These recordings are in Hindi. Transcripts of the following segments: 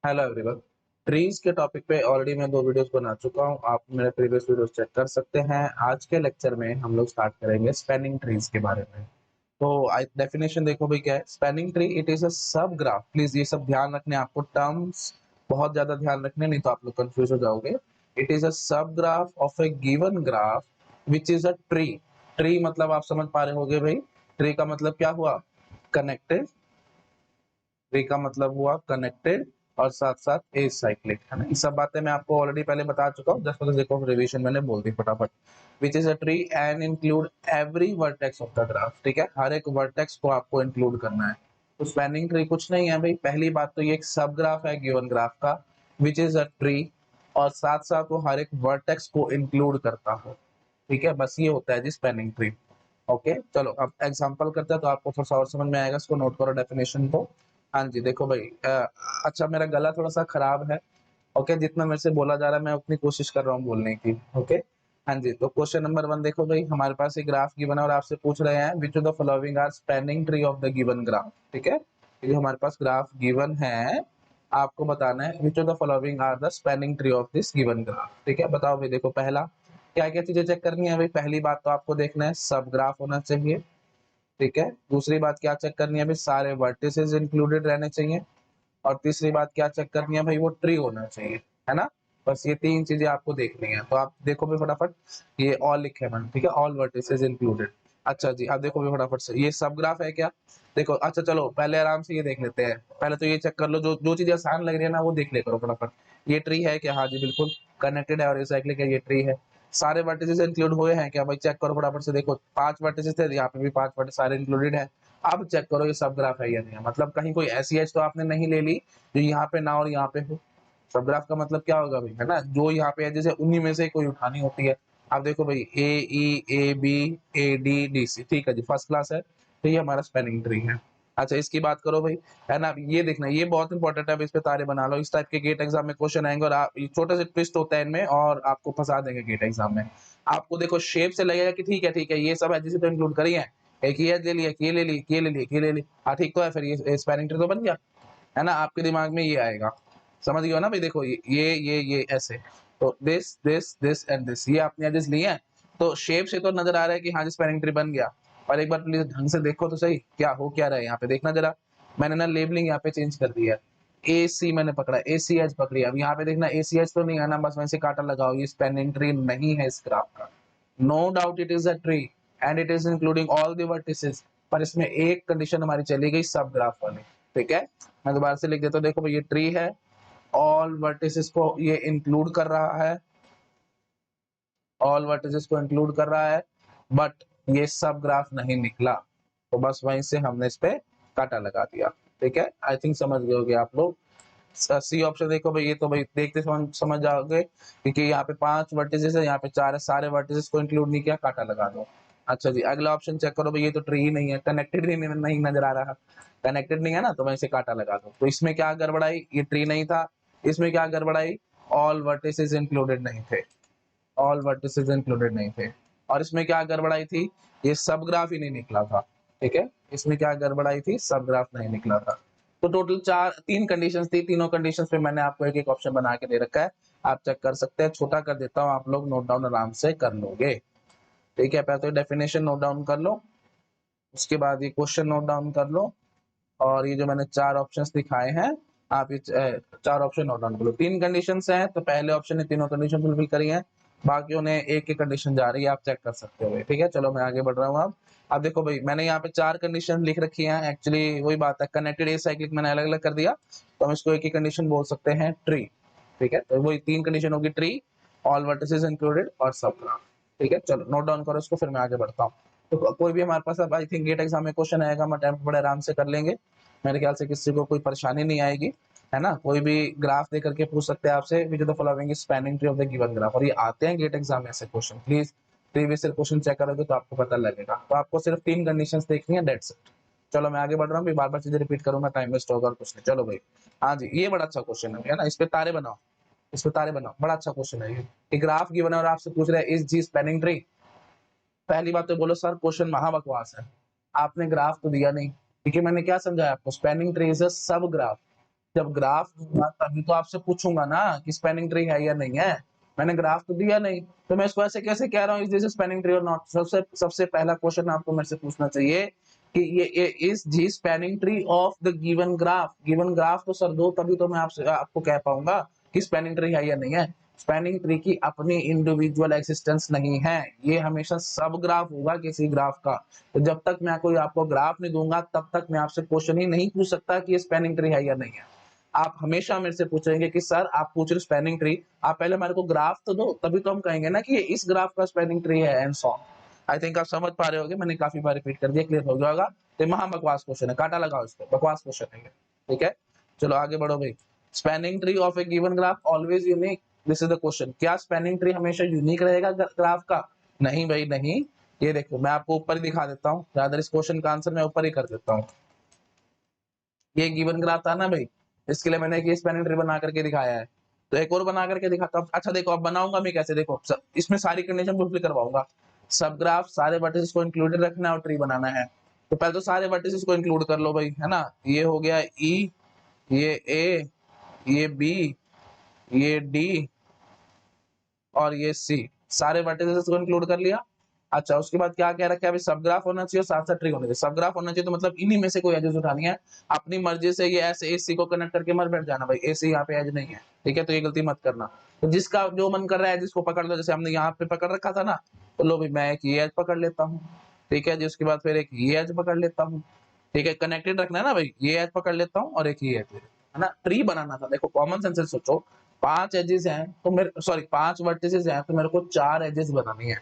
Hello everyone. ट्रीज के टॉपिक पे ऑलरेडी मैं दो वीडियोस बना चुका हूँ, आप मेरे प्रीवियस वीडियोस चेक कर सकते हैं। आज के लेक्चर में हम लोग स्टार्ट करेंगे स्पेनिंग ट्रीज के बारे में। तो डेफिनेशन देखो भाई, क्या है spanning tree? It is a subgraph. Please ये सब ध्यान रखने, आपको टर्म्स बहुत ज्यादा ध्यान रखने, नहीं तो आप लोग कंफ्यूज हो जाओगे। इट इज अ सब graph of a given graph which is a tree. Tree मतलब आप समझ पा रहे होगे भाई, ट्री का मतलब क्या हुआ? कनेक्टेड। ट्री का मतलब हुआ कनेक्टेड और साथ साथ ए साइक्लिक, है ना। ये सब बातें मैं आपको ऑलरेडी पहले बता चुका हूँ, just for the sake of revision मैंने बोल दी फटाफट। Which is a tree and include every vertex of the graph. ठीक है, हर एक वर्टेक्स को आपको इंक्लूड करना है। तो स्पैनिंग ट्री कुछ नहीं है भाई, पहली बात तो ये एक सब ग्राफ है गिवन ग्राफ का, विच इज अ ट्री, और साथ साथ वो हर एक वर्टेक्स को इंक्लूड करता हो। ठीक है, बस ये होता है जी स्पैनिंग ट्री। ओके चलो अब एग्जांपल करते हैं तो आपको थोड़ा सा और समझ में आएगा। इसको नोट करो डेफिनेशन को। हाँ जी देखो भाई, अच्छा मेरा गला थोड़ा सा खराब है। ओके, जितना मेरे से बोला जा रहा है मैं उतनी कोशिश कर रहा हूँ बोलने की। ओके हाँ जी, तो क्वेश्चन नंबर 1 देखो भाई, हमारे पास एक ग्राफ गिवन है और आपसे पूछ रहे हैं which of the following are spanning tree of the given graph. ठीक है, ये हमारे पास ग्राफ गिवन है, आपको बताना है which of the following are the spanning tree of this given graph. ठीक है, बताओ भाई। देखो पहला क्या क्या चीजें चेक करनी है भाई, पहली बात तो आपको देखना है सब ग्राफ होना चाहिए। ठीक है, दूसरी बात क्या चेक करनी है भाई, सारे वर्टिसेस इंक्लूडेड रहने चाहिए। और तीसरी बात क्या चेक करनी है भाई, वो ट्री होना चाहिए, है ना। बस ये तीन चीजें आपको देखनी है। तो आप देखो भाई फटाफट, ये ऑल लिखे हैं मैंने, ठीक है, ऑल वर्टिसेस इंक्लूडेड। अच्छा जी, आप देखो भाई फटाफट से, ये सब ग्राफ है क्या? देखो अच्छा चलो पहले आराम से ये देख लेते हैं। पहले तो ये चेक कर लो, जो जो चीजें आसान लग रही है ना वो देख ले करो फटाफट। ये ट्री है क्या? हाँ जी बिल्कुल, कनेक्टेड है और रिसाइक्लिंग है, ये ट्री है। सारे वर्टिसेस इंक्लूड हुए हैं क्या भाई? चेक करो फटाफट से। देखो 5 वर्टिसेस थे, यहाँ पे भी 5 वर्टिस सारे इंक्लूडेड है। अब चेक करो ये सब ग्राफ है या नहीं है, मतलब कहीं कोई ऐसी एज तो आपने नहीं ले ली जो यहाँ पे ना और यहाँ पे हो। सब ग्राफ का मतलब क्या होगा भाई, है ना, जो यहाँ पे है जैसे उन्हीं में से कोई उठानी होती है। आप देखो भाई A E A B A D D C, ठीक है जी, फर्स्ट क्लास है। तो ये हमारा स्पेलिंग ट्री है। अच्छा इसकी बात करो भाई, है ना। ये देखना, ये बहुत इंपॉर्टेंट है, अब इस पे तारे बना लो। इस टाइप के गेट एग्जाम में क्वेश्चन आएंगे और आप छोटे से ट्विस्ट होता है इनमें और आपको फंसा देंगे गेट एग्जाम में। आपको देखो शेप से लगेगा कि ठीक है ये सब है जिसे तो इंक्लूड करी है, एक ये ले लिया, ये ले ली, ये ले ली, ये ले ली, हाँ ठीक तो है, फिर ये स्पेलिंग ट्री तो बन गया, है ना। आपके दिमाग में ये आएगा, समझ गए हो ना भाई। देखो ये ऐसे, तो दिस एंड दिस, ये आपने एजेस लिए हैं। तो शेप से तो नजर आ रहा है कि हाँ जी स्पेलिंग ट्री बन गया। और एक बार प्लीज ढंग से देखो तो सही, क्या हो क्या रहा है यहाँ पे, देखना जरा। मैंने ना लेबलिंग यहाँ पे चेंज कर दिया है, ए सी मैंने पकड़ा, ए सी एच पकड़ी। अब यहाँ पे देखना ए सी एच तो नहीं आना, बस वैसे काटा लगाओ, ये स्पेलिंग ट्री नहीं है इस ग्राफ का। No doubt it is a tree and it is including all the vertices, पर इसमें एक कंडीशन हमारी चली गई सब ग्राफ वाली। ठीक है, मैं दोबारा से लिख देता हूँ। देखो भाई ये ट्री है, ऑल वर्टिसेस को ये इंक्लूड कर रहा है, ऑल वर्टिसेस को इंक्लूड कर रहा है, बट ये सब ग्राफ नहीं निकला, तो बस वहीं से हमने इस पे काटा लगा दिया। ठीक है, आई थिंक समझ गए होगे आप लोग। सी ऑप्शन देखो भाई, ये तो भाई देखते समझ जाओगे, क्योंकि यहाँ पे 5 वर्टिसेस है, यहाँ पे 4 है, सारे वर्टिसेस को इंक्लूड नहीं किया, काटा लगा दो। अच्छा जी अगला ऑप्शन चेक करो भाई, ये तो ट्री ही नहीं है, कनेक्टेड ही नहीं नजर आ रहा, कनेक्टेड नहीं है ना, तो वहीं से काटा लगा दो। तो इसमें क्या गड़बड़ाई, ये ट्री नहीं था। इसमें क्या गड़बड़ाई, ऑल वर्टिसेस इंक्लूडेड नहीं थे, ऑल वर्टिसेस इंक्लूडेड नहीं थे। और इसमें क्या गड़बड़ाई थी, ये सब ग्राफ ही नहीं निकला था। ठीक है, इसमें क्या गड़बड़ाई थी, सब ग्राफ नहीं निकला था। तो टोटल 3 कंडीशंस थी, तीनों कंडीशंस पे मैंने आपको एक एक ऑप्शन बना के दे रखा है, आप चेक कर सकते हैं। छोटा कर देता हूँ, आप लोग नोट डाउन आराम से कर लोगे। ठीक है, पहले तो डेफिनेशन नोट डाउन कर लो, उसके बाद ये क्वेश्चन नोट डाउन कर लो, और ये जो मैंने 4 ऑप्शंस दिखाए हैं, आप ये 4 ऑप्शन नोट डाउन कर लो। 3 कंडीशंस हैं, तो पहले ऑप्शन ने तीनों कंडीशन फुलफिल करी है, बाकियों ने एक एक कंडीशन जा रही है, आप चेक कर सकते हो। ठीक है, चलो मैं आगे बढ़ रहा हूँ। अब देखो भाई, मैंने यहाँ पे 4 कंडीशन लिख रखी है, एक्चुअली वही बात है, कनेक्टेड ए साइक्लिक मैंने अलग अलग कर दिया, तो हम इसको एक ही कंडीशन बोल सकते हैं, ट्री। ठीक है, तो वही 3 कंडीशन होगी, ट्री, ऑल वर्टिसेस इंक्लूडेड और सब ग्राफ। ठीक है, चलो नोट डाउन करो इसको, फिर मैं आगे बढ़ता हूँ। तो कोई भी हमारे पास अब आई थिंक गेट एग्जाम में क्वेश्चन आएगा, हम अटेम्प्ट बड़े आराम से कर लेंगे, मेरे ख्याल से किसी को कोई परेशानी नहीं आएगी, है ना। कोई भी ग्राफ दे करके पूछ सकते हैं आपसे, which of the following is spanning tree of the given graph, और ये आते हैं गेट एग्जाम में ऐसे question. Please previous year question check करोगे तो आपको पता लगेगा। तो आपको सिर्फ 3 कंडीशंस देखनी है, दैट्स इट। चलो मैं आगे बढ़ रहा हूँ, बार बार चीजें रिपीट करूंगा, टाइम वेस्ट होगा और कुछ नहीं। चलो भाई, हाँ जी ये बड़ा अच्छा क्वेश्चन है ना, इस पे तारे बनाओ, इस पे तारे बनाओ, बड़ा अच्छा क्वेश्चन है ये ग्राफ गिवन है और आपसे पूछ रहा है इज जी स्पैनिंग ट्री। पहली बात तो बोलो सर क्वेश्चन महा बकवास है, आपने ग्राफ तो दिया नहीं, क्योंकि मैंने क्या समझाया आपको, स्पैनिंग ट्री इज अ सब ग्राफ। जब ग्राफ दूंगा तभी तो आपसे पूछूंगा ना कि स्पैनिंग ट्री है या नहीं है। मैंने ग्राफ तो दिया नहीं, तो मैं इसको ऐसे कैसे कह रहा हूँ इज दिस स्पैनिंग ट्री और नॉट। सबसे सबसे पहला क्वेश्चन आपको मेरे से पूछना चाहिए कि ये is G spanning tree of the given graph. Given graph तो सर दो, तभी तो मैं आपसे आपको कह पाऊंगा कि स्पैनिंग ट्री है या नहीं है। स्पैनिंग ट्री की अपनी इंडिविजुअल एक्सिस्टेंस नहीं है, ये हमेशा सब ग्राफ होगा किसी ग्राफ का। तो जब तक मैं कोई आपको ग्राफ नहीं दूंगा तब तक मैं आपसे क्वेश्चन ही नहीं पूछ सकता कि ये स्पैनिंग ट्री है या नहीं है। आप हमेशा मेरे से पूछेंगे कि सर आप पूछ रहे स्पैनिंग ट्री, आप पहले मेरे को ग्राफ तो दो, तभी तो हम कहेंगे ना कि ये इस ग्राफ का स्पैनिंग ट्री है and so on. I think आप समझ पा रहे होगे, मैंने काफी बार रिपीट कर दिया, क्लियर हो गया होगा। तो महा बकवास क्वेश्चन है, काटा लगाओ इस पे, बकवास क्वेश्चन है ये, ठीक है। चलो आगे बढ़ो भाई। Spanning tree of a given graph always unique, this is the question. क्या स्पैनिंग ट्री हमेशा यूनिक रहेगा ग्राफ का? नहीं भाई नहीं। ये देखो मैं आपको ऊपर ही दिखा देता हूँ, ज्यादा इस क्वेश्चन का आंसर मैं ऊपर ही कर देता हूँ। ये गिवन ग्राफ था ना भाई, इसके लिए मैंने एक स्पैनिंग ट्री बना करके दिखाया है। तो एक और बना करके दिखाता हूँ। अच्छा देखो अब बनाऊंगा मैं कैसे, देखो इसमें सारी कंडीशन फुलफिल करवाऊंगा। सब ग्राफ सारे वर्टिसेस को इंक्लूडेड रखना है और ट्री बनाना है। तो पहले तो सारे वर्टिसेस को इंक्लूड कर लो भाई, है ना। ये हो गया ई, ये ए, ये बी, ये डी और ये सी, सारे वर्टिसेस को इंक्लूड कर लिया। अच्छा उसके बाद क्या कह रखा है अभी, सब ग्राफ होना चाहिए और साथ साथ ट्री होना चाहिए। सब ग्राफ होना चाहिए तो मतलब इन्हीं में से कोई एजेस उठानी है, अपनी मर्जी से ये ऐसे एसी को कनेक्ट करके मर बैठ जाना भाई, एसी यहाँ पे एज नहीं है, ठीक है। तो ये गलती मत करना। तो जिसका जो मन कर रहा है जिसको पकड़ लो, जैसे हमने यहाँ पे पकड़ रखा था ना, तो लो भाई मैं एक ये एज पकड़ लेता हूँ, ठीक है जी। उसके बाद फिर एक ये एज पकड़ लेता हूँ, ठीक है। कनेक्टेड रखना है ना भाई, ये एज पकड़ लेता हूँ और एक ये एज, है ना। ट्री बनाना था, देखो कॉमन सेंस से सोचो, 5 एजेस हैं तो मेरे, सॉरी 5 वर्टिसेस हैं तो मेरे को 4 एजेस बनानी है।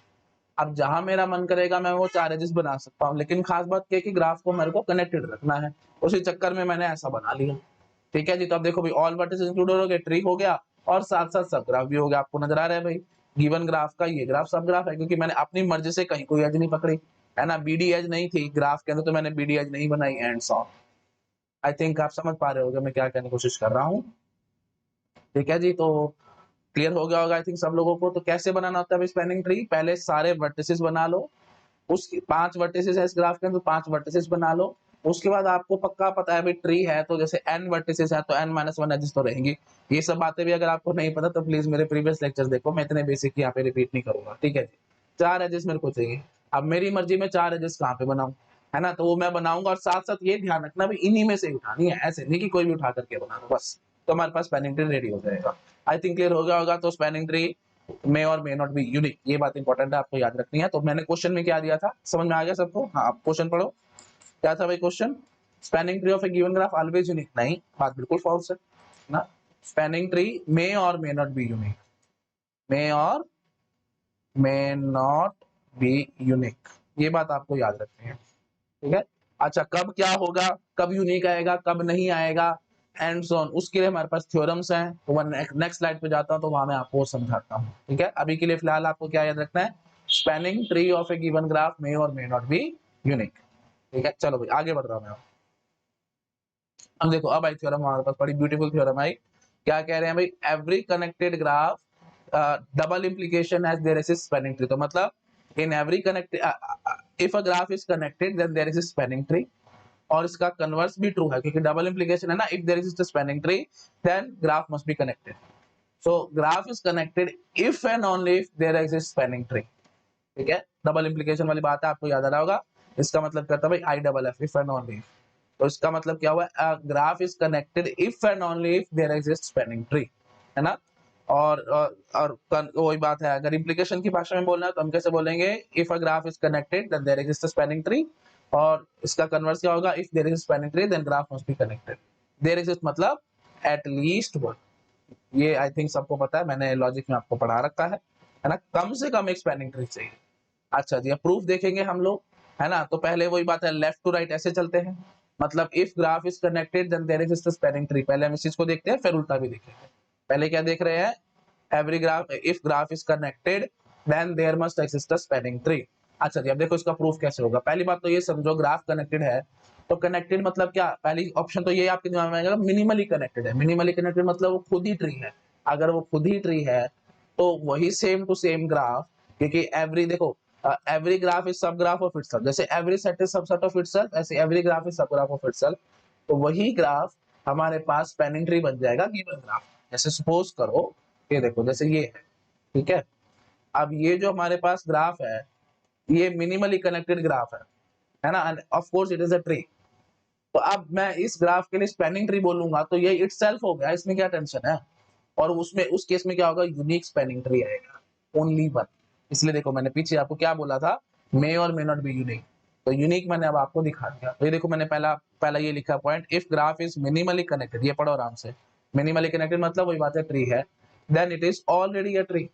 अब जहां मेरा मन करेगा मैं वो 4 एजेस बना सकता हूँ, लेकिन खास बात क्या है कि ग्राफ को मेरे को कनेक्टेड रखना है, उसी चक्कर में मैंने ऐसा बना लिया, ठीक है जी। तो अब देखो भाई ऑल वर्टिसेस इंक्लूड हो गए, ट्री हो गया और साथ साथ सब ग्राफ भी हो गया। आपको नजर आ रहा है भाई, गिवन ग्राफ का ये ग्राफ सब ग्राफ है, क्योंकि मैंने अपनी मर्जी से कहीं कोई एज नहीं पकड़ी, है ना। बीडी एज नहीं थी ग्राफ के अंदर तो मैंने बीडी एज नहीं बनाई एंड सो। आई थिंक आप समझ पा रहे होगे मैं क्या कहने की कोशिश कर रहा हूँ, ठीक है जी। तो क्लियर हो गया होगा आई थिंक सब लोगों को। तो कैसे बनाना होता है स्पैनिंग ट्री, पहले सारे वर्टिसेस बना लो, उसकी 5 वर्टिसेस है इस ग्राफ के अंदर, 5 वर्टिसेस बना लो। उसके बाद आपको पक्का पता है भाई ट्री है तो जैसे n वर्टिसेस है तो n-1 एजेस तो रहेंगी। ये सब बातें भी अगर आपको नहीं पता तो प्लीज मेरे प्रीवियस लेक्चर्स देखो, मैं इतने बेसिक यहाँ पे रिपीट नहीं करूंगा, ठीक है जी। 4 एजेस मेरे को चाहिए। अब मेरी मर्जी में 4 एजेस कहाँ पे बनाऊं, है ना। तो वो मैं बनाऊंगा और साथ साथ ये ध्यान रखना भी इन्हीं में से उठानी है, ऐसे नहीं कि कोई भी उठा करके बना दो बस। तो हमारे पास स्पैनिंग ट्री रेडी हो जाएगा। आई थिंक क्लियर हो गया होगा। तो स्पैनिंग ट्री मे और मे नॉट बी यूनिक, ये बात इंपॉर्टेंट है आपको याद रखनी है। तो मैंने क्वेश्चन में क्या दिया था समझ में आ गया सबको? हाँ आप क्वेश्चन पढ़ो, क्या था भाई question. Spanning tree of a given graph always unique, नहीं, बात बिल्कुल फॉल्स है ना। स्पैनिंग ट्री मे और मे नॉट बी यूनिक, मे और मे नॉट बी यूनिक, ये बात आपको याद रखनी है, ठीक है। अच्छा कब क्या होगा, कब यूनिक आएगा कब नहीं आएगा एंड सो ऑन, उसके लिए हमारे पास थ्योरम्स हैं। तो मैं नेक्स्ट स्लाइड पे जाता हूं तो वहां मैं आपको समझाता हूं, ठीक है। अभी के लिए फिलहाल आपको क्या याद रखना है, spanning tree of a given graph may और मे नॉट बी यूनिक, ठीक है। चलो भाई आगे बढ़ रहा हूं मैं। अब देखो अब आई थ्योरम हमारे पास, बड़ी ब्यूटीफुल थ्योरम आई। क्या कह रहे हैं भाई, every connected graph double implication as there is a spanning tree। तो मतलब in every connected if a graph is connected then there is a spanning tree। और इसका कन्वर्स भी ट्रू है क्योंकि डबल इंप्लीकेशन है ना, if there is a spanning tree then graph must be connected. So graph is connected if and only if there is a spanning tree, ठीक है। डबल इंप्लीकेशन वाली बात है, आपको याद आ रहा होगा। इसका मतलब करता है भाई I double F, if and only. तो इसका मतलब क्या हुआ, graph is connected if and only if there exist spanning tree, है ना। और वही बात है, अगर इंप्लीकेशन की भाषा में बोलना है तो हम कैसे बोलेंगे, if a graph is connected then there exist spanning tree. और इसका कन्वर्स क्या होगा, if there is spanning tree then graph must be connected. There exist मतलब एट लीस्ट वन, ये आई थिंक सबको पता है, मैंने लॉजिक में आपको पढ़ा रखा है ना। कम से कम एक स्पैनिंग ट्री चाहिए। अच्छा जी अब प्रूफ देखेंगे हम लोग, है ना। तो पहले वही बात है, लेफ्ट टू राइट ऐसे चलते हैं, मतलब if graph is connected then there is spanning tree. पहले हम इस चीज को देखते हैं फिर उल्टा भी देखेंगे। पहले क्या देख रहे हैं, every graph if graph is connected then there must exist a spanning tree. अच्छा जी अब देखो इसका प्रूफ कैसे होगा। पहली बात तो ये समझो, ग्राफ कनेक्टेड है तो कनेक्टेड मतलब क्या, पहली ऑप्शन तो ये आपके दिमाग में आएगा मिनिमली कनेक्टेड है। मिनिमली कनेक्टेड मतलब वो खुद ही ट्री है। अगर वो खुद ही ट्री है तो वही सेम टू सेम ग्राफ, क्योंकि एवरी देखो every graph is sub graph of itself, जैसे every set is subset of itself, ऐसे every graph is sub graph of itself. तो वही ग्राफ हमारे पास स्पैनिंग ट्री बन जाएगा गिवन ग्राफ। जैसे सपोज करो ये देखो जैसे ये है, ठीक है। अब ये जो हमारे पास ग्राफ है ये मिनिमली कनेक्टेड ग्राफ है ना, end of course it is a tree. तो अब मैं इस ग्राफ के लिए स्पैनिंग ट्री बोलूंगा तो ये इटसेल्फ हो गया, इसमें क्या टेंशन है। और उसमें उस केस में क्या होगा, यूनिक स्पैनिंग ट्री आएगा, ओनली वन। इसलिए देखो मैंने पीछे आपको क्या बोला था, मे और मे नॉट बी यूनिक। तो यूनिक मैंने अब आपको दिखा दिया। तो ये देखो मैंने पहला पहला ये लिखा point, if graph is minimally connected, ये पढ़ो आराम से। मिनिमली कनेक्टेड मतलब वही बात है, ट्री है, then it is already a tree,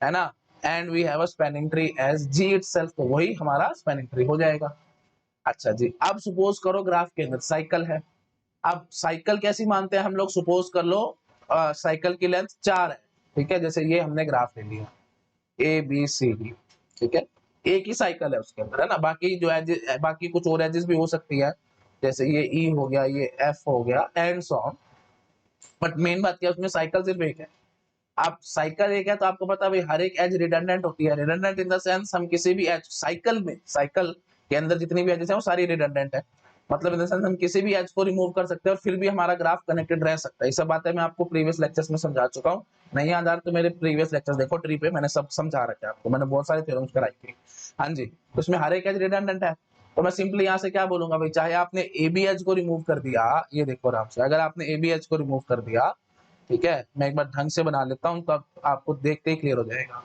है ना। And we have a spanning tree as G itself, तो वही हमारा स्पैनिंग ट्री हो जाएगा। अच्छा जी, अब सपोज करो ग्राफ के अंदर साइकिल है। अब साइकिल कैसी मानते हैं हम लोग, सपोज कर लो साइकिल की लेंथ 4 है, ठीक है। जैसे ये हमने ग्राफ ले लिया ए बी सी डी, ठीक है। एक ही साइकिल है उसके अंदर, है ना। बाकी जो एजेस, बाकी कुछ और एजेस भी हो सकती है, जैसे ये ई हो गया, ये एफ हो गया and so on. But main बात क्या है, उसमें साइकिल सिर्फ एक है। आप साइकिल एक है तो आपको पता है भाई हर एक एज रिडंडेंट होती है। रिडंडेंट इन द सेंस हम किसी भी एज साइकिल में, साइकिल के अंदर जितनी भी एजेस है वो सारी रिडंडेंट है। मतलब इन द सेंस हम किसी भी एज को रिमूव कर सकते हैं और फिर भी हमारा ग्राफ कनेक्टेड रह सकता है। ये सब बातें मैं आपको प्रीवियस लेक्चर्स में समझा चुका हूँ। नहीं याद आ रहा तो मेरे प्रीवियस लेक्चर्स देखो, ट्री पे मैंने सब समझा रखा है आपको, मैंने बहुत सारे थ्योरम्स कराई थी। हाँ जी, तो उसमें हर एक एज रिडंडेंट है। तो मैं सिंपली यहाँ से क्या बोलूंगा भाई, चाहे आपने ए बी एज को रिमूव कर दिया, ये देखो आराम से, अगर आपने ए बी एज को रिमूव कर दिया, ठीक है, मैं एक बार ढंग से बना लेता हूँ तब आपको देखते ही क्लियर हो जाएगा,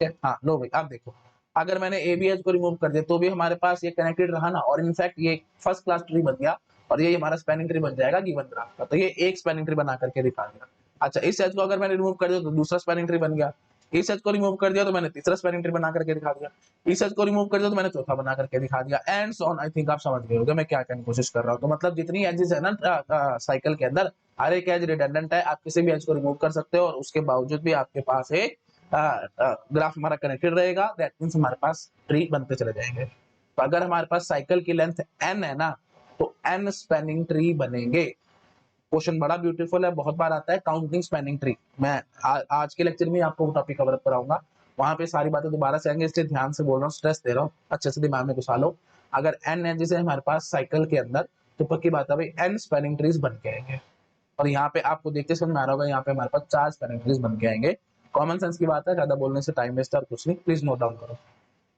ठीक है। हाँ लो भाई आप देखो, अगर मैंने एबीएच को रिमूव कर दिया तो भी हमारे पास ये कनेक्टेड रहा ना, और इनफैक्ट ये फर्स्ट क्लास ट्री बन गया, और ये हमारा स्पैनिंग ट्री बन जाएगा गिवन ग्राफ का। तो ये एक स्पैनिंग ट्री बना करके दिखा दिया। अच्छा, इस एज को अगर मैंने रिमूव कर दिया तो दूसरा स्पैनिंग ट्री बन गया। इस एज को रिमूव कर दिया तो मैंने तीसरा स्पैनिंग ट्री बना करके दिखा दिया। इस एज को रिमूव कर दिया तो मैंने चौथा बना करके दिखा दिया and so on. I think आप समझ गए होंगे मैं क्या कहने की कोशिश कर रहा हूँ। तो मतलब जितनी एजेस है ना साइकिल के अंदर, हर एक एज रिडंडेंट है, आप किसी भी एज को रिमूव कर सकते हो और उसके बावजूद भी आपके पास एक ग्राफ हमारा कनेक्टेड रहेगा। दैट मींस हमारे पास ट्री बनते चले जाएंगे। तो अगर हमारे पास साइकिल की लेंथ n है ना, तो n स्पैनिंग ट्री बनेंगे। क्वेश्चन बड़ा ब्यूटीफुल है, बहुत बार आता है काउंटिंग स्पैनिंग ट्री। मैं आज के लेक्चर में आपको टॉपिक कवर अप कराऊंगा, वहां पे सारी बातें दोबारा से आएंगे, इसलिए ध्यान से बोल रहा हूँ, स्ट्रेस दे रहा हूँ, अच्छे से दिमाग में घुसा लो। अगर n है जैसे हमारे पास साइकिल के अंदर, तो पक्की बात है भाई n स्पैनिंग ट्रीज बन के आएंगे। और यहाँ पे आपको देखते समझ में आ रहा होगा, यहाँ पे हमारे पास 4 स्पैनिंग ट्रीज बन के आएंगे। कॉमन सेंस की बात है, ज्यादा बोलने से टाइम वेस्ट और कुछ नहीं, प्लीज नोट डाउन करो,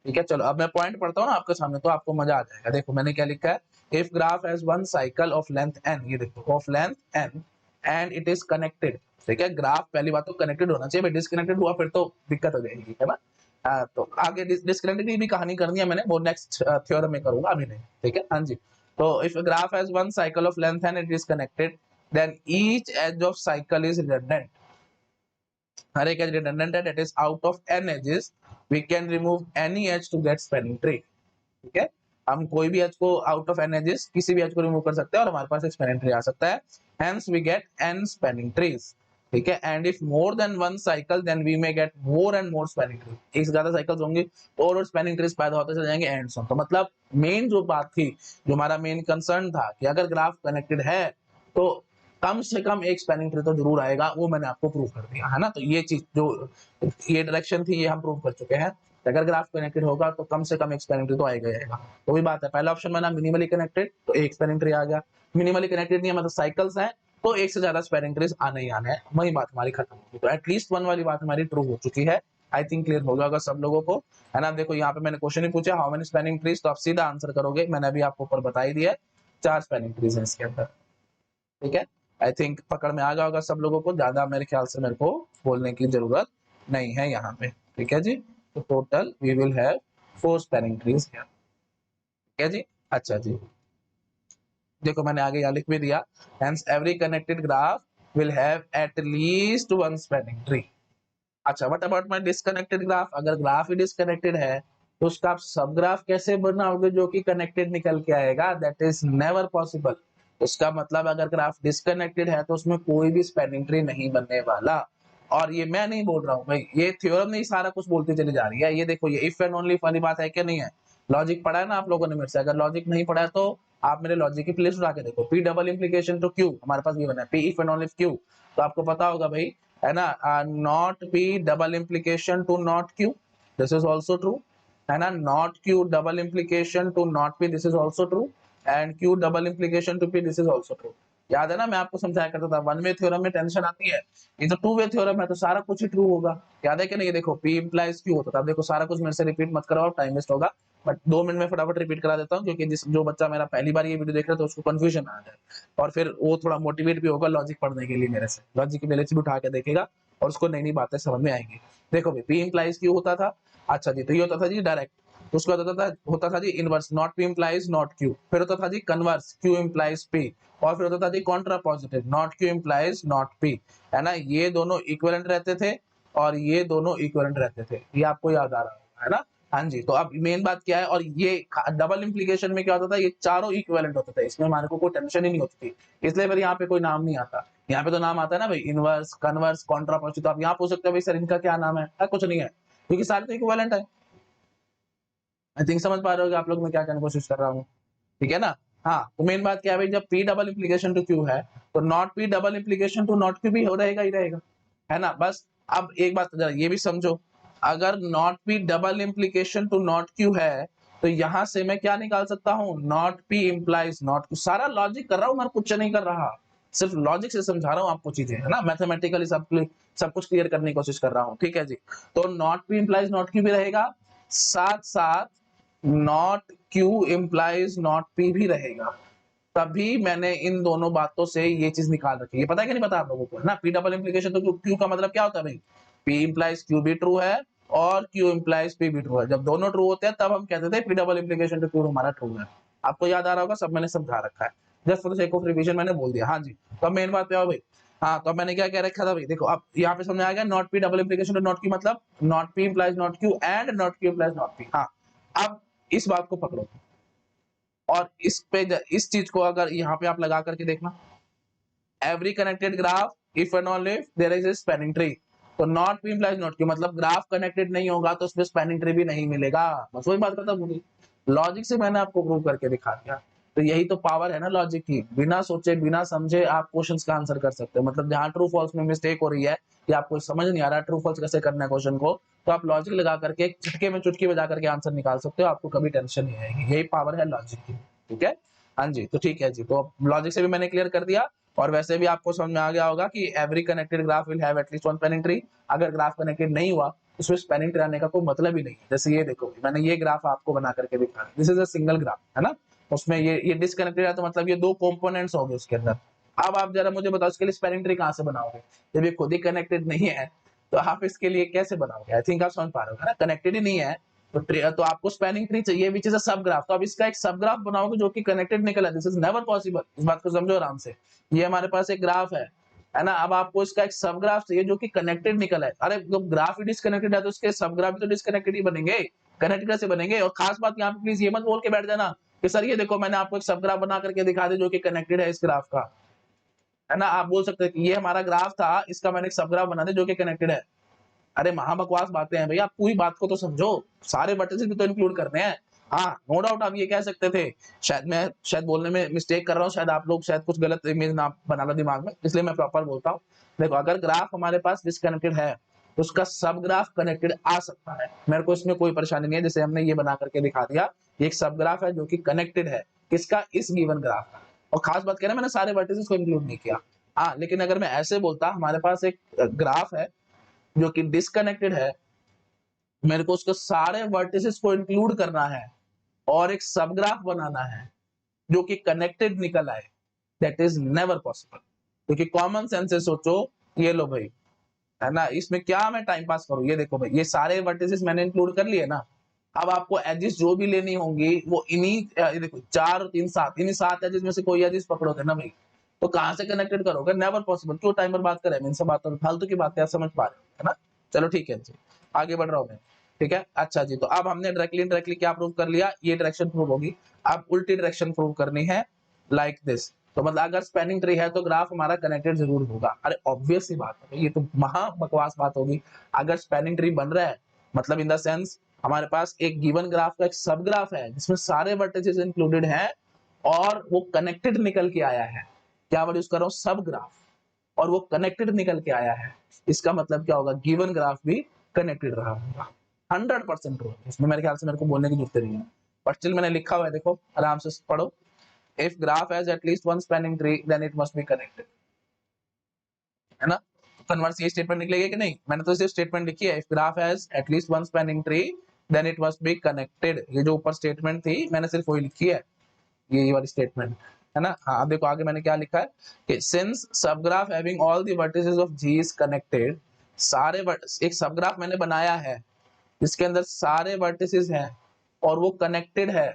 ठीक है। चलो अब मैं पॉइंट पढ़ता हूँ ना आपके सामने, तो आपको मजा आ जाएगा। देखो मैंने क्या लिखा है, if graph has one cycle of length n, ये देखो of length n and it is connected, ठीक है। ग्राफ पहली बात तो कनेक्टेड होना चाहिए, डिस्कनेक्टेड हुआ फिर तो दिक्कत हो जाएगी, है ना। तो आगे डिस्कनेक्टेड की भी कहानी करनी है मैंने, वो नेक्स्ट थ्योरम में करूंगा, अभी नहीं, ठीक है। हाँ जी, तो if graph has one cycle of length and it is connected, then each edge of cycle is redundant. हर एक एज रिडंडेंट है, that is out of n edges we can remove any edge to get spanning tree, ठीक है। हम कोई भी एज को आउट ऑफ n एजेस किसी भी एज को रिमूव कर सकते हैं और हमारे पास एक स्पैनिंग ट्री आ सकता है। Hence we get n spanning trees, ठीक है। And if more than one cycle then we may get more and more spanning tree. एक से ज्यादा साइकिल्स होंगी तो और स्पैनिंग ट्रीज पैदा होते चले जाएंगे एंड सो। तो मतलब मेन जो बात थी, जो हमारा मेन कंसर्न था कि अगर ग्राफ कनेक्टेड है तो कम से कम एक स्पैनिंग ट्री तो जरूर आएगा, वो मैंने आपको प्रूव कर दिया, है ना। तो ये चीज जो ये डायरेक्शन थी ये हम प्रूव कर चुके हैं। अगर ग्राफ कनेक्टेड होगा तो कम से कम एक स्पैनिंग ट्री तो आएगा ही आएगा। तो वही बात है, पहला ऑप्शन बना मिनिमली कनेक्टेड तो एक स्पैनिंग ट्री आ गया। मिनिमली कनेक्टेड नहीं है मतलब साइकिल्स हैं, तो एक से ज्यादा स्पैनिंग ट्रीज आने ही आने हैं, वही बात हमारी खत्म होगी। तो एटलीस्ट वन वाली बात हमारी ट्रू हो चुकी है। आई थिंक क्लियर हो जाएगा सब लोगों को, है ना। देखो यहाँ पे मैंने क्वेश्चन ही पूछा हाउ मेनी स्पैनिंग ट्रीज, तो आप सीधा आंसर करोगे, मैंने अभी आपको ऊपर बता ही दिया है, 4 स्पैनिंग ट्रीज हैं इसके अंदर, ठीक है। आई थिंक पकड़ में आ गया होगा सब लोगों को, ज्यादा मेरे ख्याल से मेरे को बोलने की जरूरत नहीं है यहाँ पे, ठीक है जी। तो total we will have 4 spanning trees here, ठीक है जी। अच्छा जी, देखो मैंने आगे यहाँ लिख भी दिया, hence every connected graph will have at least one spanning tree. अच्छा, what about my disconnected graph, अगर ग्राफ ही डिस्कनेक्टेड है तो उसका आप सब ग्राफ कैसे बनाओगे जो कि कनेक्टेड निकल के आएगा, दैट इज नेवर पॉसिबल। उसका मतलब अगर ग्राफ डिस्कनेक्टेड है तो उसमें कोई भी स्पैनिंग ट्री नहीं बनने वाला। और ये मैं नहीं बोल रहा हूँ भाई, ये थ्योरम नहीं सारा कुछ बोलती चली जा रही है। ये देखो ये इफ एंड ओनली वाली बात है क्या, नहीं है। लॉजिक पढ़ा है ना आप लोगों ने मेरे से, अगर लॉजिक नहीं पढ़ा है तो आप मेरे लॉजिक की प्लेलिस्ट उठा के देखो। P double implication to Q हमारे पास ये बना है, P if and only Q, तो आपको पता होगा भाई, है ना। Not P double implication to not Q, this is also true, है ना। Not Q double implication to not P, this is also true, and Q double implication to P, this is also true. याद है ना, मैं आपको समझाया करता था वन वे थ्योरम में टेंशन आती है, ये तो टू वे थ्योरम है तो सारा कुछ ही ट्रू होगा। याद है कि नहीं? ये देखो P इम्प्लाइज Q होता था। अब देखो सारा कुछ मेरे से रिपीट मत कराओ, टाइम वेस्ट होगा, बट 2 मिनट में फटाफट रिपीट करा देता हूँ, क्योंकि जो बच्चा मेरा पहली बार ये वीडियो देख रहा है तो उसको कंफ्यूजन आ जाए, और फिर वो थोड़ा मोटिवेट भी होगा लॉजिक पढ़ने के लिए, मेरे से लॉजिक की मेरे से भी उठा के देखेगा और उसको नई नई बातें समझ में आएंगी। देखो भाई P इम्प्लाइज Q होता था। अच्छा जी, तो ये होता था जी डायरेक्ट। तो उसके बाद होता था जी inverse, not P implies not Q। फिर होता था जी कन्वर्स, Q इम्प्लाइज P। और फिर होता था जी contrapositive, not Q implies not P। है ना, ये दोनों इक्विवेलेंट रहते थे और ये दोनों इक्विवेलेंट रहते थे, ये आपको याद आ रहा है ना? हाँ जी, तो अब मेन बात क्या है, और ये डबल इंप्लीकेशन में क्या होता था, ये चारों इक्विवेलेंट होते थे, इसमें हमारे को कोई टेंशन ही नहीं होती थी, इसलिए फिर यहाँ पे कोई नाम नहीं आता। यहाँ पे तो नाम आता है ना भाई, इनवर्स, कन्वर्स, कॉन्ट्रा पॉजिटिव। तो आप यहाँ पूछ सकते हो भाई सर इनका क्या नाम है? कुछ नहीं है, क्योंकि सारे तो इक्विवेलेंट है। आई थिंक समझ पा रहे हो आप लोग मैं क्या कहने की कोशिश कर रहा हूँ, ठीक है ना? हाँ, तो मेन बात क्या है भाई, जब P double implication to Q है तो not P double implication to not Q भी हो रहेगा ही रहेगा, है ना? बस अब एक बात जरा ये भी समझो, अगर not P double implication to not Q है तो यहां से मैं क्या निकाल सकता हूँ, not P implies not Q। सारा लॉजिक कर रहा हूँ मैं, कुछ नहीं कर रहा, सिर्फ लॉजिक से समझा रहा हूँ आपको चीजें, है ना? मैथमेटिकली सब कुछ क्लियर करने की कोशिश कर रहा हूँ, ठीक है जी? तो not P implies not Q भी रहेगा, साथ साथ not Q implies not P भी रहेगा। तभी मैंने इन दोनों बातों से ये चीज निकाल रखी है। पता है कि नहीं पता आप लोगों को, है ना? P डबल इम्प्लीकेशन तो Q का मतलब क्या होता है भाई, P इम्प्लाइज Q भी ट्रू है और Q इम्प्लाइज P भी ट्रू है। जब दोनों ट्रू होते हैं तब हम कहते थे P double implication to Q हमारा ट्रू है। आपको याद आ रहा होगा, सब मैंने समझा रखा है, just for the sake of revision मैंने बोल दिया। हाँ जी, तो अब मेन बात पे आओ भाई। हाँ, तो अब मैंने क्या कह रखा था भाई, देखो अब यहाँ पे समझ आ गया, not P double implication to not Q मतलब not P implies not Q and not Q implies not P। हाँ, अब इस बात को पकड़ो और इस चीज को अगर यहाँ पे आप लगा करके देखना, every connected graph if and only if there is a spanning tree. तो not P implies not Q मतलब ग्राफ कनेक्टेड नहीं होगा तो उसमें स्पैनिंग ट्री भी नहीं मिलेगा। बस वही बात खत्म होगी, लॉजिक से मैंने आपको प्रूव करके दिखा दिया। तो यही तो पावर है ना लॉजिक की, बिना सोचे बिना समझे आप क्वेश्चंस का आंसर कर सकते हो। मतलब जहां ट्रू फॉल्स में मिस्टेक हो रही है या आपको समझ नहीं आ रहा ट्रू फॉल्स कैसे करना है क्वेश्चन को, तो आप लॉजिक लगा करके एक झटके में चुटकी बजा करके आंसर निकाल सकते हो, आपको कभी टेंशन नहीं आएगी। यही पावर है लॉजिक की, ठीक है? हाँ जी, तो ठीक है जी, तो लॉजिक से भी मैंने क्लियर कर दिया। और वैसे भी आपको समझ में आ गया होगा कि every connected graph will have at least one spanning tree. अगर ग्राफ कनेक्टेड नहीं हुआ उसमें स्पैनिंग ट्री आने का कोई मतलब ही नहीं है। जैसे ये देखो, मैंने ये ग्राफ आपको बना करके दिखा, this is a single graph, है ना? उसमें ये डिसकनेक्टेड है तो मतलब ये दो कंपोनेंट्स हो गए उसके अंदर। अब आप जरा मुझे बताओ इसके लिए स्पैनिंग ट्री कहां से बनाओगे? जब ये खुद ही कनेक्टेड नहीं है तो आप इसके लिए कैसे बनाओगे? आई थिंक आप समझ पा रहे हो, है ना? कनेक्टेड ही नहीं है तो आपको स्पैनिंग ट्री चाहिए विच इज अ सब ग्राफ। तो अब इसका एक सब ग्राफ बनाओगे जो कि कनेक्टेड निकला, दिस इज नेवर पॉसिबल। इस बात को समझो आराम से। ये हमारे पास एक ग्राफ है ना? अब आपको इसका एक सब ग्राफ चाहिए जो कि कनेक्टेड निकला है। अरे जब ग्राफ ही डिस्कनेक्टेड है तो उसके सब ग्राफ भी तो डिस्कनेक्टेड ही बनेंगे, कनेक्टेड कैसे बनेंगे? और खास बात यहाँ पे प्लीज ये मत बोल के बैठ जाना कि सर ये देखो मैंने आपको एक सब ग्राफ बना करके दिखा दिया जो कि कनेक्टेड है इस ग्राफ का, है ना? आप बोल सकते हैं कि ये हमारा ग्राफ था, इसका मैंने एक सब ग्राफ बना दिया जो कि कनेक्टेड है। अरे महाबकवास बातें हैं भैया, आप पूरी बात को तो समझो, सारे वर्टिसेस भी तो इंक्लूड करने हैं। हाँ, नो डाउट आप ये कह सकते थे, शायद मैं बोलने में मिस्टेक कर रहा हूँ, शायद आप लोग शायद कुछ गलत इमेज ना बना लो दिमाग में, इसलिए मैं प्रॉपर बोलता हूँ। देखो अगर ग्राफ हमारे पास डिस्कनेक्टेड है तो उसका सब ग्राफ कनेक्टेड आ सकता है, मेरे को इसमें कोई परेशानी नहीं है। जैसे हमने ये बना करके दिखा दिया, ये एक सब ग्राफ है जो कि कनेक्टेड है किसका, इस गिवन ग्राफ का। और खास बात कह रहा मैंने सारे वर्टिसेस को इंक्लूड नहीं किया। हाँ, लेकिन अगर मैं ऐसे बोलता हमारे पास एक ग्राफ है जो कि डिस्कनेक्टेड है, मेरे को उसके सारे वर्टिसेस को इंक्लूड करना है और एक सब ग्राफ बनाना है जो कि कनेक्टेड निकल आए, दैट इज नेवर पॉसिबल। क्योंकि कॉमन सेंस से सोचो, ये लो भाई, है ना? इसमें क्या मैं टाइम पास करूं? ये देखो भाई, ये सारे वर्टिसेस मैंने इंक्लूड कर लिए ना। अब आपको एजिस जो भी लेनी होंगी वो इन्हीं ये देखो 4 और 3 7, इन्हीं 7 एजिस में से कोई एजिस पकड़ोगे ना भाई, तो कहां से कनेक्टेड करोगे? Never possible. क्यों टाइमर बात करें, इनसे बात तो फालतू की बातें आप समझ पा रहे हो, है ना? चलो ठीक है जी, आगे बढ़ रहा हूं मैं, ठीक है? अच्छा जी, तो अब हमने डायरेक्टली क्या प्रूव कर लिया, ये डायरेक्शन प्रूव होगी। अब उल्टी डायरेक्शन प्रूव करनी है, लाइक दिस। तो मतलब अगर स्पैनिंग ट्री है तो ग्राफ हमारा कनेक्टेड जरूर होगा। अरे ऑब्वियस सी बात है, ये तो महा बकवास बात होगी। अगर स्पैनिंग ट्री बन रहा है मतलब इन द सेंस हमारे पास एक गिवन ग्राफ का एक सब ग्राफ है जिसमें सारे वर्टिसेस इंक्लूडेड हैं और वो कनेक्टेड निकल के आया है। क्या वर्ड यूज कर रहा हूं, सब ग्राफ, और वो कनेक्टेड निकल के आया है। इसका मतलब क्या होगा, गिवन ग्राफ भी कनेक्टेड रहा होगा। 100% ट्रू। इसमें मेरे ख्याल से मेरे को बोलने की जरूरत नहीं है, बट स्टिल मैंने लिखा हुआ है, देखो आराम से पढ़ो। If graph has at least one spanning tree then it must be connected, है ना। कन्वर्स ये स्टेटमेंट निकलेगी कि नहीं, मैंने तो सिर्फ स्टेटमेंट लिखी है, if graph has at least one spanning tree then it must be connected. ये जो ऊपर स्टेटमेंट थी मैंने सिर्फ वही लिखी है, ये वाली स्टेटमेंट, है ना। हाँ अब देखो आगे मैंने क्या लिखा है कि since subgraph having all the vertices of G is connected, सारे एक सबग्राफ मैंने बनाया है जिसके अंदर सारे वर्टिसेस हैं और वो कनेक्टेड है,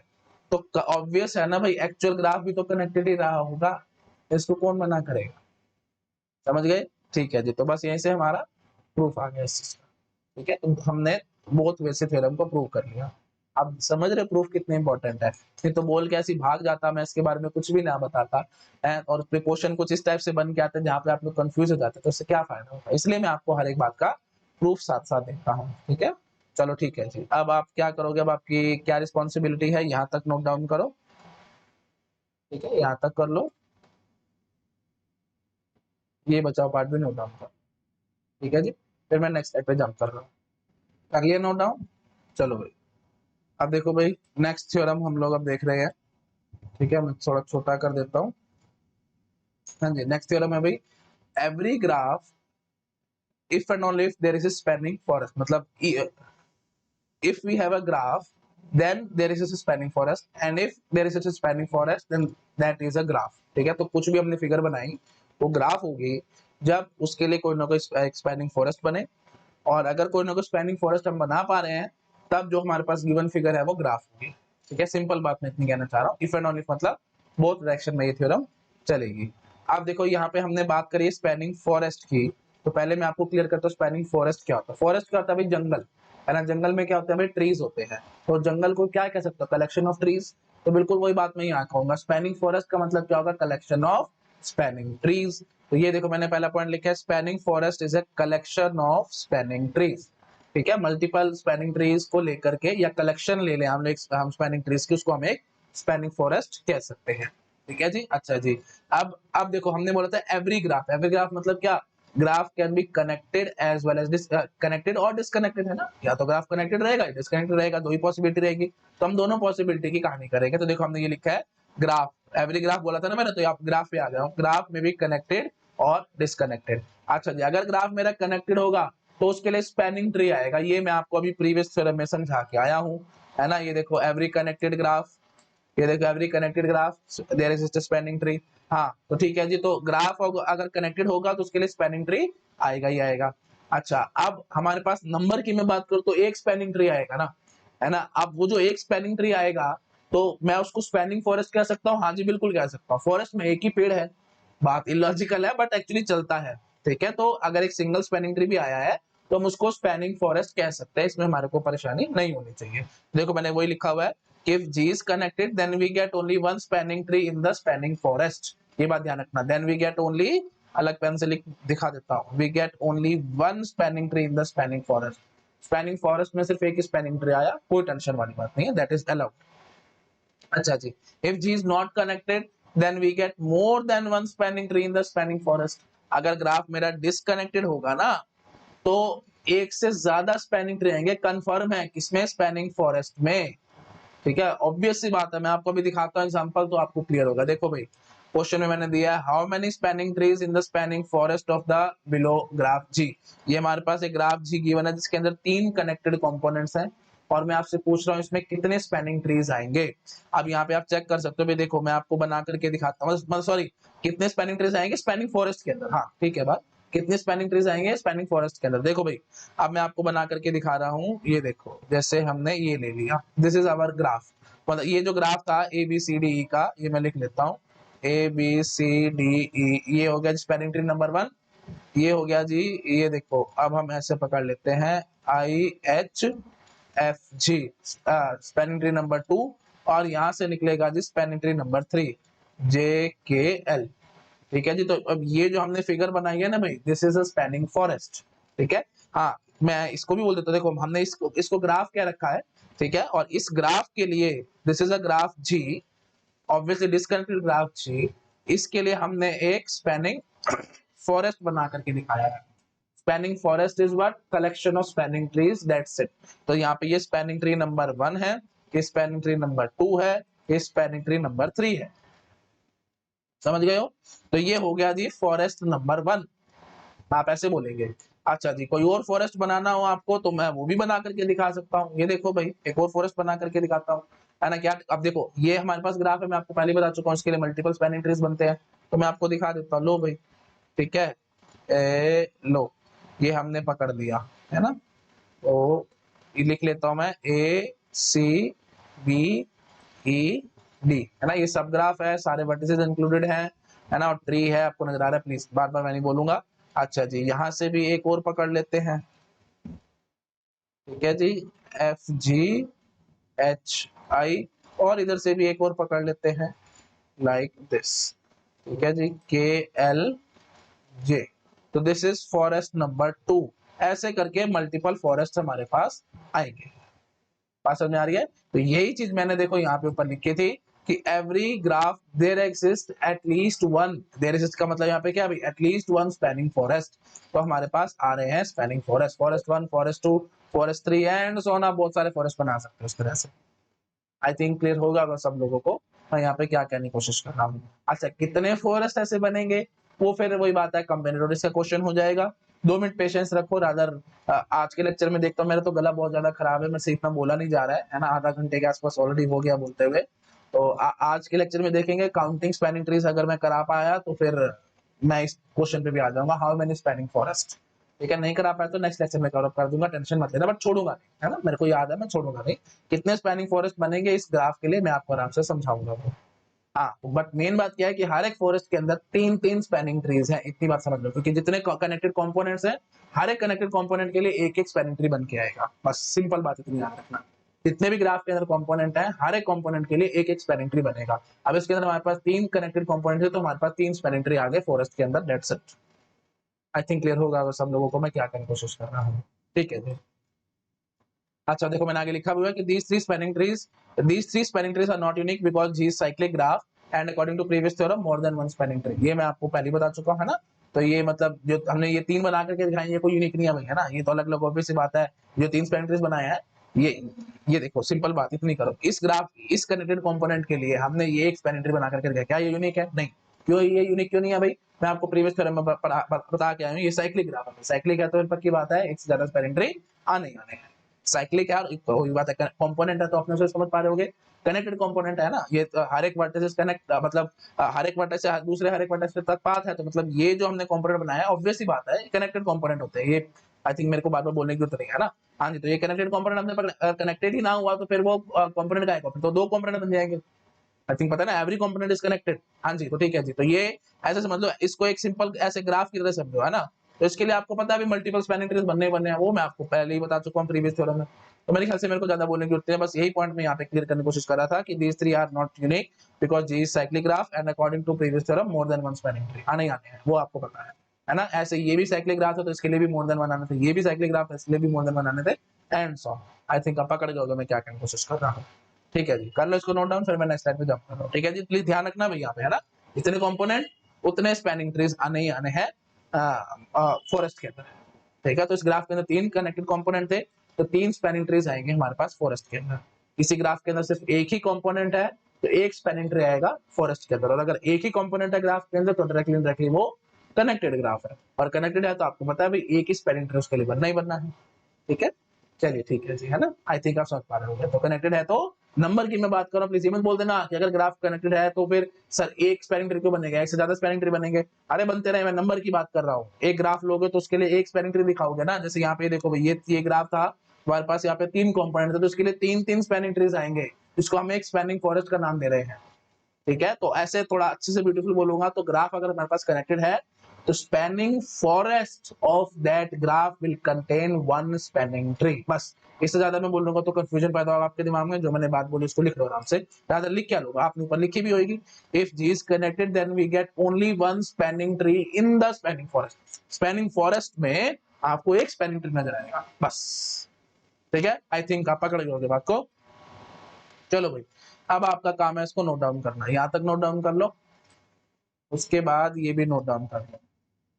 तो ऑब्वियस है ना भाई एक्चुअल ग्राफ भी तो कनेक्टेड ही रहा होगा, इसको कौन मना करेगा, समझ गए। ठीक है जी, तो बस यहीं से हमारा प्रूफ आ गया इस चीज का। ठीक है, तो हमने बोथ वे से थ्योरम को प्रूव कर लिया। अब समझ रहे प्रूफ कितने इंपॉर्टेंट है, नहीं तो बोल के ऐसी भाग जाता मैं इसके बारे में कुछ भी ना बताता है और क्वेश्चन कुछ इस टाइप से बन के आते हैं जहाँ पे आप लोग कंफ्यूज हो जाते, तो इससे क्या फायदा होता है। इसलिए मैं आपको हर एक बात का प्रूफ साथ साथ देता हूँ। ठीक है, चलो ठीक है जी। अब आप क्या करोगे, अब आपकी क्या रिस्पॉन्सिबिलिटी है, यहाँ तक नोट डाउन करो। ठीक है, यहाँ तक कर लो, ये बचाओ पार्ट भी नोट डाउन करो। ठीक है जी, फिर मैं नेक्स्ट स्टेप पे जंप कर रहा हूँ। कर लिया नोट डाउन, चलो भाई। अब देखो भाई नेक्स्ट थ्योरम हम लोग अब देख रहे हैं। ठीक है, मैं थोड़ा छोटा कर देता हूँ। हाँ जी, नेक्स्ट थ्योरम है भाई, every graph if and only if there is a spanning forest, मतलब if we have a graph then there is a spanning forest and if there is a spanning forest then that is a graph। ठीक है, तो कुछ भी हमने फिगर बनाई वो ग्राफ होगी जब उसके लिए कोई ना कोई स्पैनिंग फॉरेस्ट बने, और अगर कोई ना कोई स्पैनिंग फॉरेस्ट हम बना पा रहे हैं तब जो हमारे पास गिवन फिगर है वो ग्राफ होगी। ठीक है, सिंपल बात मैं इतनी कहना चाह रहा हूँ, इफ एंड ओनली मतलब बोथ डायरेक्शन में ये थ्योरम चलेगी। अब देखो यहाँ पे हमने बात करी स्पैनिंग फॉरेस्ट की, तो पहले मैं आपको क्लियर करता हूँ स्पैनिंग फॉरेस्ट क्या होता है। फॉरेस्ट क्या होता है भाई, जंगल, है ना। जंगल में क्या होता है भाई, ट्रीज होते हैं, तो जंगल को क्या कह सकते हो, कलेक्शन ऑफ ट्रीज। तो बिल्कुल वही बात मैं यहाँ कहूंगा, स्पैनिंग फॉरेस्ट का मतलब क्या होगा, कलेक्शन ऑफ स्पैनिंग ट्रीज। तो ये देखो मैंने पहला पॉइंट लिखा है, spanning forest is a collection of spanning trees. ठीक है, मल्टीपल स्पैनिंग ट्रीज को लेकर के या कलेक्शन ले लें हम स्पैनिंग ट्रीज की, उसको हम एक स्पैनिंग फॉरेस्ट कह सकते हैं। ठीक है जी, अच्छा जी। अब देखो हमने बोला था एवरी ग्राफ, एवरी ग्राफ मतलब क्या, graph can be connected as well as connected और डिसकनेक्टेड, है ना। या तो ग्राफ कनेक्टेड रहेगा या डिसकनेक्टेड रहेगा, दो ही पॉसिबिलिटी रहेगी, तो हम दोनों पॉसिबिलिटी की कहानी करेंगे। तो देखो हमने ये लिखा है ग्राफ, एवरी ग्राफ बोला था ना मैंने, तो आप ग्राफ पे आ जाओ, ग्राफ में भी कनेक्टेड और डिसकनेक्टेड। अच्छा जी, अगर ग्राफ मेरा कनेक्टेड होगा तो उसके लिए स्पैनिंग ट्री आएगा, ये मैं आपको अभी प्रीवियस थ्योरम में समझा के आया हूँ, है ना। ये देखो एवरी कनेक्टेड ग्राफ, ये देखो every connected graph there is a spanning tree. हाँ तो ठीक है जी, तो ग्राफ अगर कनेक्टेड होगा तो उसके लिए स्पैनिंग ट्री आएगा ही आएगा। अच्छा, अब हमारे पास नंबर की मैं बात करूं तो एक स्पैनिंग ट्री आएगा ना, है ना। अब वो जो एक स्पैनिंग ट्री आएगा तो मैं उसको स्पैनिंग फॉरेस्ट कह सकता हूँ, हाँ जी बिल्कुल कह सकता हूँ। फॉरेस्ट में एक ही पेड़ है, बात इलॉजिकल है बट एक्चुअली चलता है। ठीक है, तो अगर एक सिंगल स्पैनिंग ट्री भी आया है तो हम उसको स्पैनिंग फॉरेस्ट कह सकते हैं, इसमें हमारे को परेशानी नहीं होनी चाहिए। देखो मैंने वही लिखा हुआ है, if G is connected then we get only one spanning tree in the spanning forest। ये बात ध्यान रखना, then we get only, अलग पेन से लिख दिखा देता हूँ, we get only one spanning tree in the spanning forest। Spanning forest में सिर्फ एक ही स्पैनिंग ट्री आया, कोई टेंशन वाली बात नहीं है, दैट इज अलाउड। अच्छा जी, if G is not connected then we get more than one spanning tree in the spanning forest। अगर ग्राफ मेरा डिसकनेक्टेड होगा ना तो एक से ज्यादा स्पैनिंग ट्री आएंगे, कंफर्म है किसमें, स्पैनिंग फॉरेस्ट में। ठीक है, ऑब्वियस सी बात है, मैं आपको अभी दिखाता हूँ एग्जांपल तो आपको क्लियर होगा। देखो भाई क्वेश्चन में मैंने दिया है how many spanning trees in the spanning forest of the below graph जी। ये हमारे पास एक ग्राफ जी गिवन है जिसके अंदर 3 कनेक्टेड कंपोनेंट्स हैं और मैं आपसे पूछ रहा हूँ इसमें कितने स्पैनिंग ट्रीज आएंगे। अब यहाँ पे आप चेक कर सकते हो भाई, देखो मैं आपको बना करके दिखाता हूँ, सॉरी कितने स्पैनिंग ट्रीज आएंगे स्पैनिंग फॉरेस्ट के अंदर, हाँ ठीक है बात, कितने स्पैनिंग ट्रीज आएंगे स्पैनिंग फॉरेस्ट के अंदर। देखो भाई अब मैं आपको बना करके दिखा रहा हूँ, ये देखो जैसे हमने ये ले लिया, दिस इज आवर ग्राफ, मतलब ये जो ग्राफ था A B C D E का, ये मैं लिख लेता हूँ A B C D E, ये हो गया स्पैनिंग ट्री नंबर 1, ये हो गया जी। ये देखो अब हम ऐसे पकड़ लेते हैं I H F G spanning tree number 2, और यहाँ से निकलेगा जी स्पैनिंग ट्री नंबर 3 जे के एल। ठीक है जी, तो अब ये जो हमने फिगर बनाई है ना भाई, this is a spanning forest. ठीक है, हाँ मैं इसको भी बोल देता हूँ, देखो हमने इसको ग्राफ क्या रखा है। ठीक है, और इस ग्राफ के लिए this is a graph ji, obviously disconnected graph जी, इसके लिए हमने एक स्पैनिंग फॉरेस्ट बना करके दिखाया है। Spanning forest is what, collection of spanning trees, that's it. तो यहाँ पे ये स्पैनिंग ट्री नंबर 1 है, ये स्पैनिंग ट्री नंबर 2 है, ये स्पैनिंग ट्री नंबर 3 है। समझ गए हो? तो ये हो गया जी फॉरेस्ट नंबर 1, आप ऐसे बोलेंगे। अच्छा जी, कोई और फॉरेस्ट बनाना हो आपको तो मैं वो भी बना करके दिखा सकता हूँ। ये देखो भाई, एक और फॉरेस्ट बना करके दिखाता हूँ, है ना? क्या अब देखो, ये हमारे पास ग्राफ है, मैं आपको पहले बता चुका हूँ, इसके लिए मल्टीपल स्पैनिंग ट्रीज बनते हैं। तो मैं आपको दिखा देता हूँ, लो भाई, ठीक है, लो, ये हमने पकड़ लिया, है ना? तो ये लिख लेता हूँ मैं, ACBED, है ना? ये सब ग्राफ है, सारे वर्टिसेस इंक्लूडेड हैं, है ना? और ट्री है, आपको नजर आ रहा है, प्लीज बार बार मैं नहीं बोलूंगा। अच्छा जी, यहाँ से भी एक और पकड़ लेते हैं, ठीक है जी, FGHI, और इधर से भी एक और पकड़ लेते हैं, लाइक दिस, ठीक है जी, KLJ। तो दिस इज फॉरेस्ट नंबर 2। ऐसे करके मल्टीपल फॉरेस्ट हमारे पास आएंगे। बात समझ में आ रही है? तो यही चीज मैंने देखो यहाँ पे ऊपर लिखी थी कि every graph there exist at least one, there exist का मतलब यहाँ पे क्या भाई, एटलीस्ट वन स्पैनिंग फॉरेस्ट। तो हमारे पास आ रहे हैं spanning forest, forest 1, forest 2, forest 3 and so on. आप बहुत सारे फॉरेस्ट बना सकते हो इस तरह से। आई थिंक क्लियर होगा अगर सब लोगों को मैं यहाँ पे क्या कहने की कोशिश कर रहा हूँ। अच्छा, कितने फॉरेस्ट ऐसे बनेंगे, वो फिर वही बात है, कॉम्बिनेटोरियस इसका क्वेश्चन हो जाएगा। 2 मिनट पेशेंस रखो रादर। आज के लेक्चर में देखता हूँ मेरा तो गला बहुत ज्यादा खराब है, मेरे से इतना बोला नहीं जा रहा है ना? आधा घंटे के आसपास ऑलरेडी हो गया बोलते हुए। तो आज के लेक्चर में देखेंगे काउंटिंग स्पैनिंग ट्रीज, अगर मैं करा पाया तो फिर मैं इस क्वेश्चन पे भी आ जाऊंगा, हाउ मेनी स्पैनिंग फॉरेस्ट। ठीक है, नहीं करा पाया तो नेक्स्ट लेक्चर में कवर कर दूंगा, टेंशन मत लेना, बट छोड़ूंगा नहीं, है ना? मेरे को याद है, मैं छोड़ूंगा नहीं। कितने स्पैनिंग फॉरेस्ट बनेंगे इस ग्राफ के लिए मैं आपको आराम से समझाऊंगा वो। हाँ, बट मेन बात क्या है कि हर एक फॉरेस्ट के अंदर 3-3 स्पैनिंग ट्रीज हैं, इतनी बात समझ लो, क्योंकि जितने कनेक्टेड कंपोनेंट्स हैं, हर एक कनेक्टेड कंपोनेंट के लिए एक एक स्पैनिंग ट्री बन के आएगा। बस सिंपल बात इतनी याद रखना। जितने भी ग्राफ के अंदर कंपोनेंट है, हर एक कंपोनेंट के लिए एक एक स्पैनिंग ट्री बनेगा। अब इसके अंदर हमारे पास 3 कनेक्टेड कंपोनेंट है, तो हमारे पास 3 स्पैनिंग ट्री आ गए फॉरेस्ट के अंदर, that's it. I think clear होगा अगर सब लोगों को मैं क्या करने की कोशिश कर रहा हूँ। ठीक है जी। अच्छा देखो, मैंने आगे लिखा हुआ है कि these three spanning trees are not unique because G is cyclic graph and according to previous theorem more than one spanning tree। ये मैं आपको पहले बता चुका हूँ, है ना? तो ये मतलब जो हमने ये 3 बना करके दिखाई, ये कोई यूनिक नहीं है भाई, है ना? ये तो अलग अलग ऑब्वियस सी बात है। जो 3 स्पैनिंग ट्रीज बनाया है, ये ये देखो, सिंपल बात इतनी करो, इस ग्राफ, इस कनेक्टेड कंपोनेंट के लिए हमने ये एक स्पैनिंग ट्री बना करके दिखाया, क्या ये यूनिक है? नहीं। क्यों ये यूनिक क्यों नहीं है भाई? मैं आपको प्रीवियस थ्योरम में बता के आया हूँ, ये साइक्लिक ग्राफ है। साइक्लिक है तो पक्की बात है एक से ज्यादा स्पैनिंग ट्री आने ही आने हैं। साइक्लिक यार, वही बात है, कंपोनेंट है तो अपने से समझ पा रहे होगे, कनेक्टेड कंपोनेंट है ना ये, तो हर एक वर्टेक्स कनेक्ट, मतलब हर एक वर्टेक्स से दूसरे हर एक वर्टेक्स तक पाथ है, तो मतलब ये जो हमने कंपोनेंट बनाया है, ऑब्वियस सी बात है कनेक्टेड कंपोनेंट होते हैं ये। आई थिंक मेरे को बार बार बोलने की जरूरत नहीं है ना? हाँ जी, तो ये कनेक्टेड कंपोनेंट हमने कनेक्टेड ही ना हुआ तो फिर वो कंपोनेंट का है, तो 2 कंपोनेंट बन जाएंगे। आई थिंक पता है ना, एवरी कंपोनेंट इज कनेक्टेड। हाँ जी, तो ठीक है जी, तो ये ऐसे समझ लो, इसको एक सिंपल ऐसे ग्राफ की तरह समझो, है ना? तो इसके लिए आपको पता है अभी मल्टीपल स्पैनिंग ट्रीज बनने हैं, वो मैं आपको पहले ही बता चुका हूँ प्रीवियस थ्योरम में। तो मेरे ख्याल से मेरे को ज्यादा बोलने की जरूरत है, बस यही पॉइंट मैं यहाँ पे क्लियर करने की कोशिश कर रहा था कि these three are not unique because G is cyclic graph and according to previous theorem more than one spanning tree आने ही आने हैं, वो आपको पता है ना? ऐसे ये भी साइक्लिक ग्राफ है तो इसके लिए भी मोर देन वन आने थे, ये भी साइक्लिक ग्राफ है इसके लिए भी मोर देन वन आने थे, एंड सो आई थिंक आप पकड़ गए होगे मैं क्या करने की कोशिश कर रहा हूँ। ठीक है जी, कर लो इसको नोट डाउन, फिर मैं नेक्स्ट स्लाइड पे जंप कर रहा हूँ। ठीक है जी, प्लीज ध्यान रखना भाई यहाँ पे, है ना? जितने कंपोनेंट उतने स्पैनिंग ट्रीज आने ही आने हैं फॉरेस्ट के अंदर। ठीक है, तो इस ग्राफ के अंदर 3 कनेक्टेड कंपोनेंट थे, तो 3 स्पैनिंग ट्रीज आएंगे हमारे पास फॉरेस्ट के अंदर। किसी ग्राफ के अंदर सिर्फ एक ही कंपोनेंट है तो एक स्पैनिंग ट्री आएगा फॉरेस्ट के अंदर, और अगर एक ही कंपोनेंट है ग्राफ के अंदर तो डायरेक्टली वो कनेक्टेड ग्राफ है, और कनेक्टेड है तो आपको पता है भाई एक ही स्पैनिंग ट्री उसके लिए बनना ही बनना है। ठीक है, चलिए ठीक है जी, है ना? आई थिंक आप समझ पा रहे होंगे। तो कनेक्टेड है तो नंबर की मैं बात कर रहा हूँ, प्लीज ये मत बोल देना कि अगर ग्राफ कनेक्टेड है तो फिर सर एक स्पैनिंग ट्री क्यों बनेगा, एक से ज्यादा स्पैनिंग ट्री बनेंगे। अरे बनते रहे, मैं नंबर की बात कर रहा हूँ। एक ग्राफ लोगे तो उसके लिए एक स्पैनिंग ट्री दिखाओगे ना, जैसे यहाँ पे देखो भाई, ये ग्राफ था, हमारे पास यहाँ पे 3 कंपोनेंट थे, तो इसके लिए 3-3 स्पैनिंग ट्रीज आएंगे, इसको हम एक स्पैनिंग फॉरेस्ट का नाम दे रहे हैं। ठीक है, तो ऐसे थोड़ा अच्छे से ब्यूटीफुल बोलूंगा तो ग्राफ अगर हमारे पास कनेक्टेड है तो spanning forest of that graph will contain one spanning tree. बस इससे ज्यादा मैं बोलूंगा तो कंफ्यूजन पैदा होगा आपके दिमाग में। जो मैंने बात बोली उसको लिख लो आराम से, ज्यादा लिख क्या लोगे, आपने ऊपर लिखी भी होगी, if G is connected then we get only one spanning tree in the spanning forest. Spanning forest में आपको एक स्पैनिंग ट्री नजर आएगा बस। ठीक है, आई थिंक आप पकड़ गए बात को। चलो भाई, अब आपका काम है इसको नोट डाउन करना, यहाँ तक नोट डाउन कर लो, उसके बाद ये भी नोट डाउन कर लो।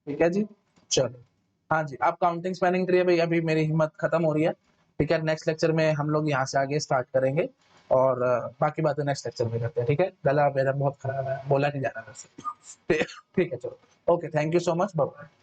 ठीक है जी, चलो। हाँ जी, अब काउंटिंग स्पैनिंग ट्री है भाई, अभी मेरी हिम्मत खत्म हो रही है। ठीक है, नेक्स्ट लेक्चर में हम लोग यहाँ से आगे स्टार्ट करेंगे। और बाकी बातें नेक्स्ट लेक्चर में करते हैं, ठीक है? गला मेरा बहुत खराब है, बोला नहीं जा रहा वैसे। ठीक है, चलो। Okay, thank you so much, bye bye.